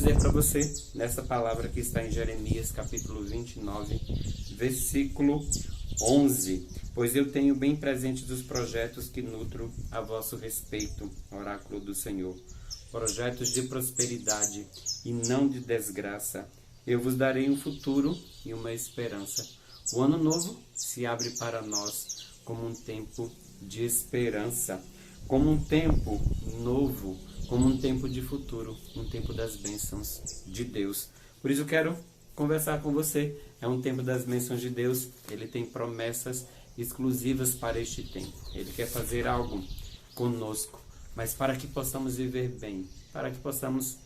dizer para você, nessa palavra que está em Jeremias, capítulo 29, versículo 11. Pois eu tenho bem presentes os projetos que nutro a vosso respeito, oráculo do Senhor. Projetos de prosperidade e não de desgraça. Eu vos darei um futuro e uma esperança. O ano novo se abre para nós como um tempo de esperança, como um tempo novo, como um tempo de futuro, um tempo das bênçãos de Deus. Por isso eu quero conversar com você. É um tempo das bênçãos de Deus. Ele tem promessas exclusivas para este tempo. Ele quer fazer algo conosco, mas para que possamos viver bem, para que possamos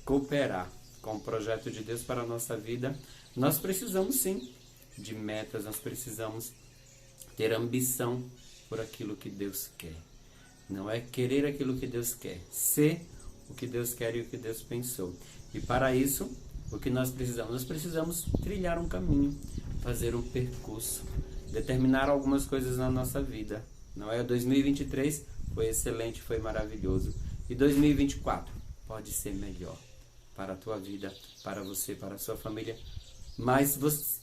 cooperar com o projeto de Deus para a nossa vida, nós precisamos sim de metas, nós precisamos ter ambição por aquilo que Deus quer. Não é querer aquilo que Deus quer, ser o que Deus quer e o que Deus pensou. E para isso, o que nós precisamos? Nós precisamos trilhar um caminho, fazer um percurso, determinar algumas coisas na nossa vida. Não é? 2023 foi excelente, foi maravilhoso. E 2024 pode ser melhor para a tua vida, para você, para a sua família. Mas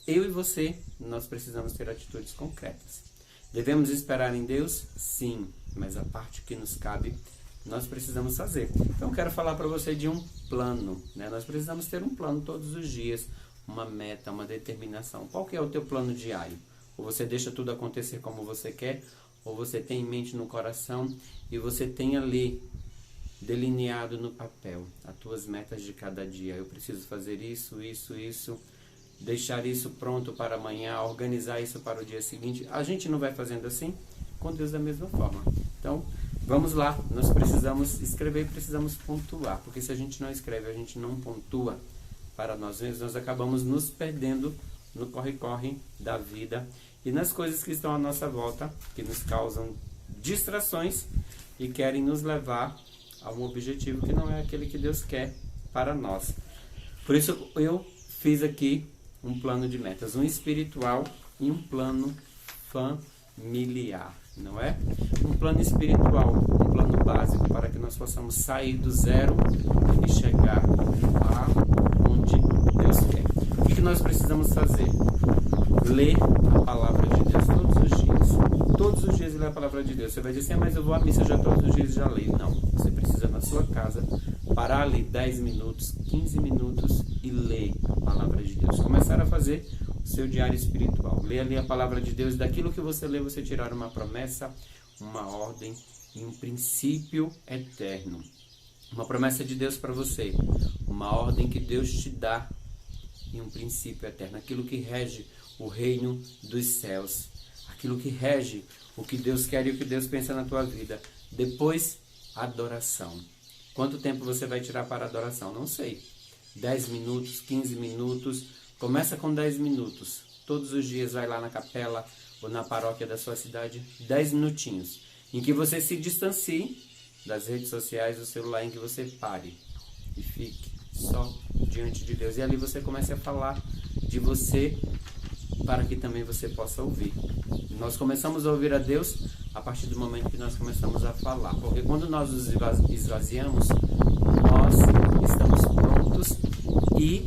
eu e você, nós precisamos ter atitudes concretas. Devemos esperar em Deus? Sim, mas a parte que nos cabe, nós precisamos fazer. Então eu quero falar para você de um plano, né? Nós precisamos ter um plano todos os dias, uma meta, uma determinação. Qual que é o teu plano diário? Ou você deixa tudo acontecer como você quer, ou você tem em mente no coração e você tem ali delineado no papel as tuas metas de cada dia. Eu preciso fazer isso, isso, isso, deixar isso pronto para amanhã, organizar isso para o dia seguinte. A gente não vai fazendo assim? Com Deus da mesma forma. Então, vamos lá. Nós precisamos escrever e precisamos pontuar. Porque se a gente não escreve, a gente não pontua para nós mesmos, nós acabamos nos perdendo no corre-corre da vida e nas coisas que estão à nossa volta, que nos causam distrações e querem nos levar a um objetivo que não é aquele que Deus quer para nós. Por isso eu fiz aqui um plano de metas, um espiritual e um plano familiar, não é? Um plano espiritual, um plano básico para que nós possamos sair do zero e chegar aonde Deus quer. O que nós precisamos fazer? Ler a palavra de Deus todos os dias. Todos os dias ler a palavra de Deus. Você vai dizer assim, mas eu vou à missa já todos os dias já leio. Não, você precisa na sua casa parar ali 10 minutos, 15 minutos e ler a palavra de Deus. Começar a fazer o seu diário espiritual. Ler ali a palavra de Deus. Daquilo que você lê, você tirar uma promessa, uma ordem e um princípio eterno. Uma promessa de Deus para você. Uma ordem que Deus te dá e um princípio eterno. Aquilo que rege o reino dos céus. Aquilo que rege o que Deus quer e o que Deus pensa na tua vida. Depois, adoração. Quanto tempo você vai tirar para a adoração? Não sei. 10 minutos, 15 minutos. Começa com 10 minutos. Todos os dias vai lá na capela ou na paróquia da sua cidade. 10 minutinhos. Em que você se distancie das redes sociais, do celular, em que você pare e fique só diante de Deus. E ali você comece a falar de você para que também você possa ouvir. Nós começamos a ouvir a Deus a partir do momento que nós começamos a falar. Porque quando nós nos esvaziamos, nós estamos prontos e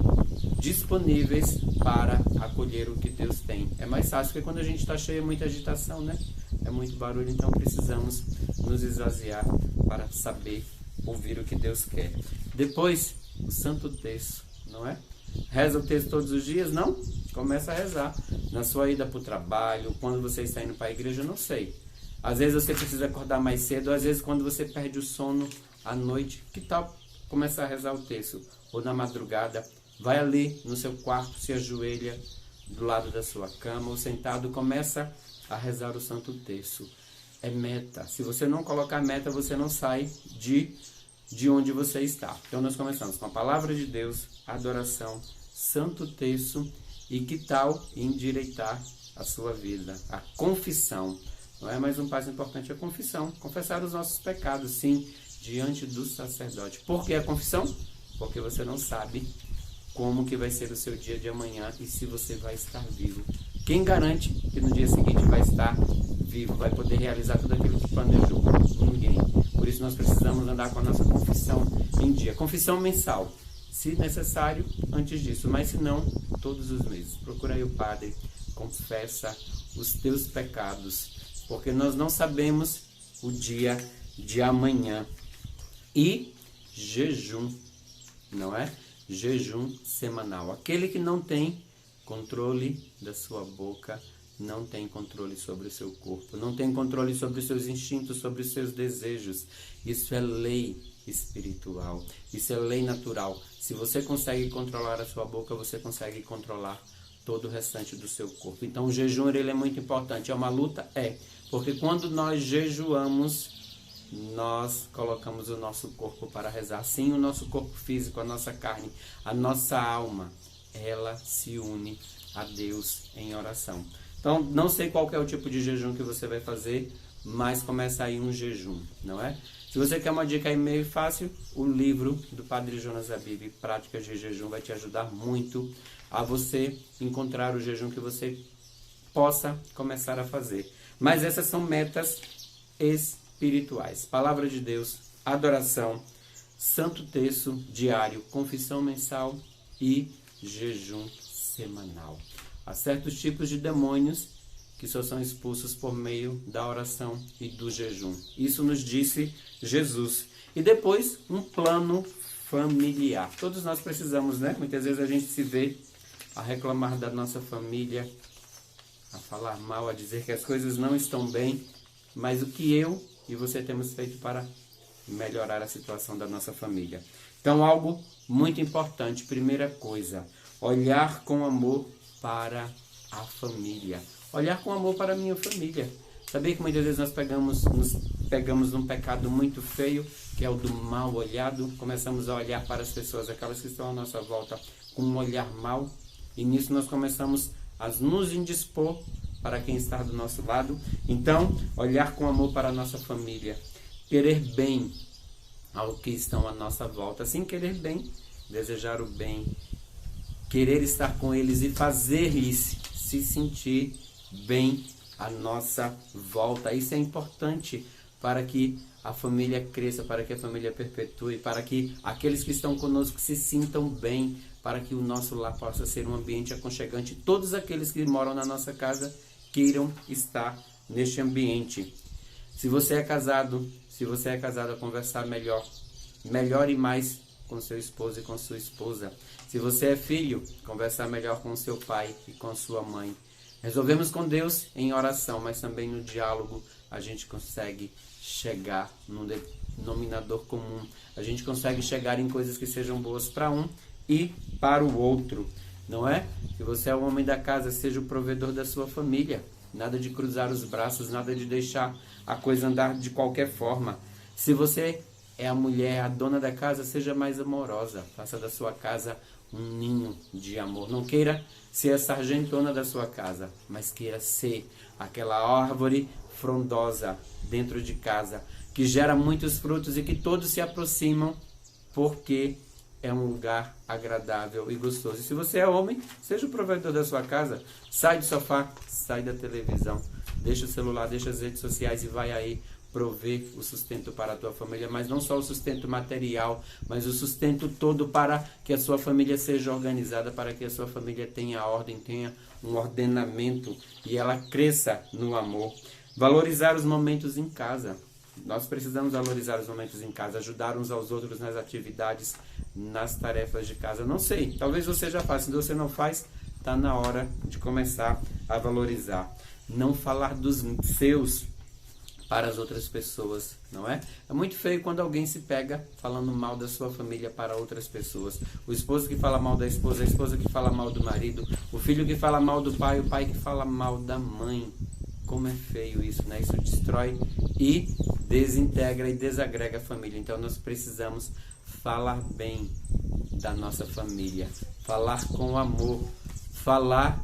disponíveis para acolher o que Deus tem. É mais fácil, porque quando a gente está cheio, é muita agitação, né? É muito barulho, então precisamos nos esvaziar para saber ouvir o que Deus quer. Depois, o Santo Terço, não é? Reza o texto todos os dias? Não? Começa a rezar. Na sua ida para o trabalho, quando você está indo para a igreja, eu não sei. Às vezes você precisa acordar mais cedo, às vezes quando você perde o sono à noite, que tal começar a rezar o texto? Ou na madrugada, vai ali no seu quarto, se ajoelha do lado da sua cama, ou sentado, começa a rezar o Santo Terço. É meta. Se você não colocar meta, você não sai de onde você está. Então nós começamos com a palavra de Deus, adoração, Santo Terço e que tal endireitar a sua vida? A confissão. Não é mais um passo importante, a confissão. Confessar os nossos pecados, sim, diante do sacerdote. Por que a confissão? Porque você não sabe como que vai ser o seu dia de amanhã e se você vai estar vivo. Quem garante que no dia seguinte vai estar vivo, vai poder realizar tudo aquilo que planejou? Ninguém. Por isso nós precisamos andar com a nossa confissão em dia. Confissão mensal, se necessário, antes disso, mas se não, todos os meses. Procura aí o padre, confessa os teus pecados, porque nós não sabemos o dia de amanhã. E jejum, não é? Jejum semanal. Aquele que não tem controle da sua boca, não tem controle sobre o seu corpo, não tem controle sobre os seus instintos, sobre os seus desejos. Isso é lei espiritual, isso é lei natural. Se você consegue controlar a sua boca, você consegue controlar todo o restante do seu corpo. Então o jejum ele é muito importante. É uma luta? É. Porque quando nós jejuamos, nós colocamos o nosso corpo para rezar. Sim, o nosso corpo físico, a nossa carne, a nossa alma, ela se une a Deus em oração. Então, não sei qual que é o tipo de jejum que você vai fazer, mas começa aí um jejum, não é? Se você quer uma dica aí meio fácil, o livro do Padre Jonas Abib, Práticas de Jejum, vai te ajudar muito a você encontrar o jejum que você possa começar a fazer. Mas essas são metas espirituais. Palavra de Deus, adoração, santo terço diário, confissão mensal e jejum semanal. Há certos tipos de demônios que só são expulsos por meio da oração e do jejum. Isso nos disse Jesus. E depois, um plano familiar. Todos nós precisamos, né? Muitas vezes a gente se vê a reclamar da nossa família, a falar mal, a dizer que as coisas não estão bem, mas o que eu e você temos feito para melhorar a situação da nossa família? Então, algo muito importante, primeira coisa, olhar com amor para a família. Olhar com amor para a minha família. Sabia que muitas vezes nós nos pegamos num pecado muito feio, que é o do mal olhado. Começamos a olhar para as pessoas, aquelas que estão à nossa volta, com um olhar mau. E nisso nós começamos a nos indispor para quem está do nosso lado. Então, olhar com amor para a nossa família. Querer bem ao que estão à nossa volta. Assim, querer bem, desejar o bem, querer estar com eles e fazer-lhes se sentir bem à nossa volta. Isso é importante para que a família cresça, para que a família perpetue, para que aqueles que estão conosco se sintam bem, para que o nosso lar possa ser um ambiente aconchegante. Todos aqueles que moram na nossa casa queiram estar neste ambiente. Se você é casado, a conversar melhor e mais com seu esposo e com sua esposa. Se você é filho, conversar melhor com seu pai e com sua mãe. Resolvemos com Deus em oração, mas também no diálogo a gente consegue chegar num denominador comum. A gente consegue chegar em coisas que sejam boas para um e para o outro, não é? Se você é o homem da casa, seja o provedor da sua família. Nada de cruzar os braços, nada de deixar a coisa andar de qualquer forma. Se você é a mulher, a dona da casa, seja mais amorosa. Faça da sua casa um ninho de amor. Não queira ser a sargentona da sua casa, mas queira ser aquela árvore frondosa dentro de casa, que gera muitos frutos e que todos se aproximam porque é um lugar agradável e gostoso. E se você é homem, seja o provedor da sua casa. Sai do sofá, sai da televisão, deixa o celular, deixa as redes sociais e vai aí prover o sustento para a tua família, mas não só o sustento material, mas o sustento todo para que a sua família seja organizada, para que a sua família tenha ordem, tenha um ordenamento e ela cresça no amor. Valorizar os momentos em casa. Nós precisamos valorizar os momentos em casa, ajudar uns aos outros nas atividades, nas tarefas de casa. Não sei, talvez você já faça, se você não faz, está na hora de começar a valorizar. Não falar dos seus para as outras pessoas, não é? É muito feio quando alguém se pega falando mal da sua família para outras pessoas. O esposo que fala mal da esposa, a esposa que fala mal do marido, o filho que fala mal do pai, o pai que fala mal da mãe. Como é feio isso, né? Isso destrói e desintegra e desagrega a família. Então nós precisamos falar bem da nossa família, falar com amor, falar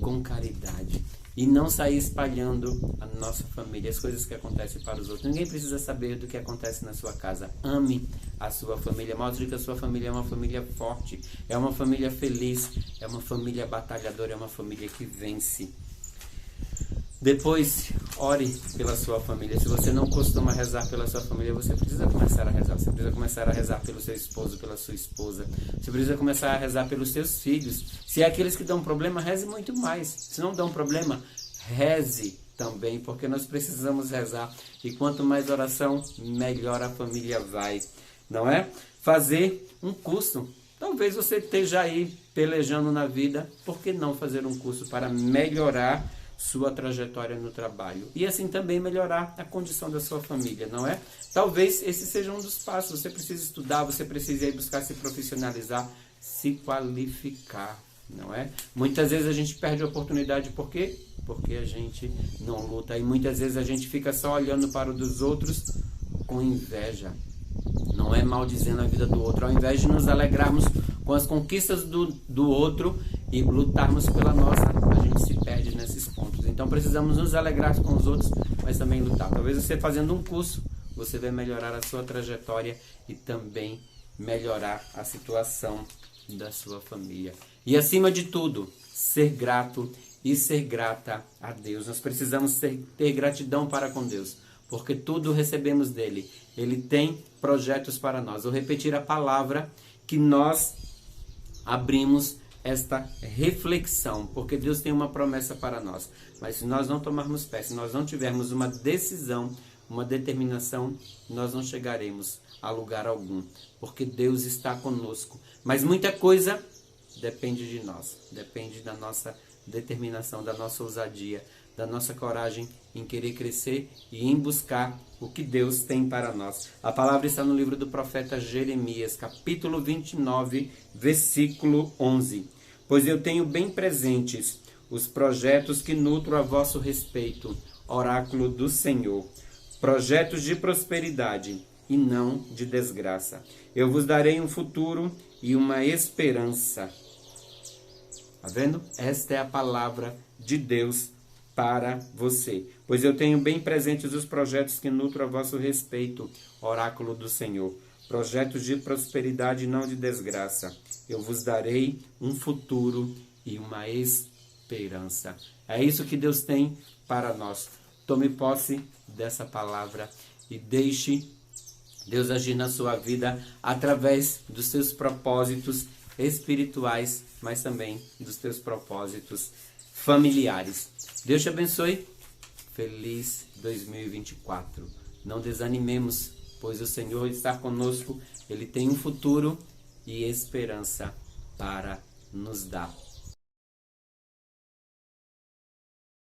com caridade. E não sair espalhando a nossa família, as coisas que acontecem para os outros. Ninguém precisa saber do que acontece na sua casa. Ame a sua família. Mostre que a sua família é uma família forte, é uma família feliz, é uma família batalhadora, é uma família que vence. Depois, ore pela sua família. Se você não costuma rezar pela sua família, você precisa começar a rezar. Você precisa começar a rezar pelo seu esposo, pela sua esposa. Você precisa começar a rezar pelos seus filhos. Se é aqueles que dão problema, reze muito mais. Se não dão problema, reze também, porque nós precisamos rezar. E quanto mais oração, melhor a família vai. Não é? Fazer um curso. Talvez você esteja aí pelejando na vida. Por que não fazer um curso para melhorar sua trajetória no trabalho? E assim também melhorar a condição da sua família, não é? Talvez esse seja um dos passos. Você precisa estudar, você precisa ir buscar se profissionalizar, se qualificar, não é? Muitas vezes a gente perde a oportunidade, por quê? Porque a gente não luta. E muitas vezes a gente fica só olhando para o dos outros com inveja. Não é maldizendo a vida do outro. Ao invés de nos alegrarmos com as conquistas do outro e lutarmos pela nossa, a gente se perde nesses pontos. Então precisamos nos alegrar com os outros, mas também lutar. Talvez você fazendo um curso, você vai melhorar a sua trajetória e também melhorar a situação da sua família. E acima de tudo, ser grato e ser grata a Deus. Nós precisamos ter gratidão para com Deus, porque tudo recebemos dele. Ele tem projetos para nós. Vou repetir a palavra que nós abrimos esta reflexão, porque Deus tem uma promessa para nós. Mas se nós não tomarmos fé, se nós não tivermos uma decisão, uma determinação, nós não chegaremos a lugar algum, porque Deus está conosco. Mas muita coisa depende de nós, depende da nossa determinação, da nossa ousadia, da nossa coragem em querer crescer e em buscar o que Deus tem para nós. A palavra está no livro do profeta Jeremias, capítulo 29, versículo 11. Pois eu tenho bem presentes os projetos que nutro a vosso respeito, oráculo do Senhor, projetos de prosperidade e não de desgraça. Eu vos darei um futuro e uma esperança. Tá vendo? Esta é a palavra de Deus para você. Pois eu tenho bem presentes os projetos que nutro a vosso respeito, oráculo do Senhor. Projetos de prosperidade e não de desgraça. Eu vos darei um futuro e uma esperança. É isso que Deus tem para nós. Tome posse dessa palavra e deixe Deus agir na sua vida através dos seus propósitos espirituais, mas também dos teus propósitos familiares. Deus te abençoe. Feliz 2024. Não desanimemos, pois o Senhor está conosco. Ele tem um futuro e esperança para nos dar.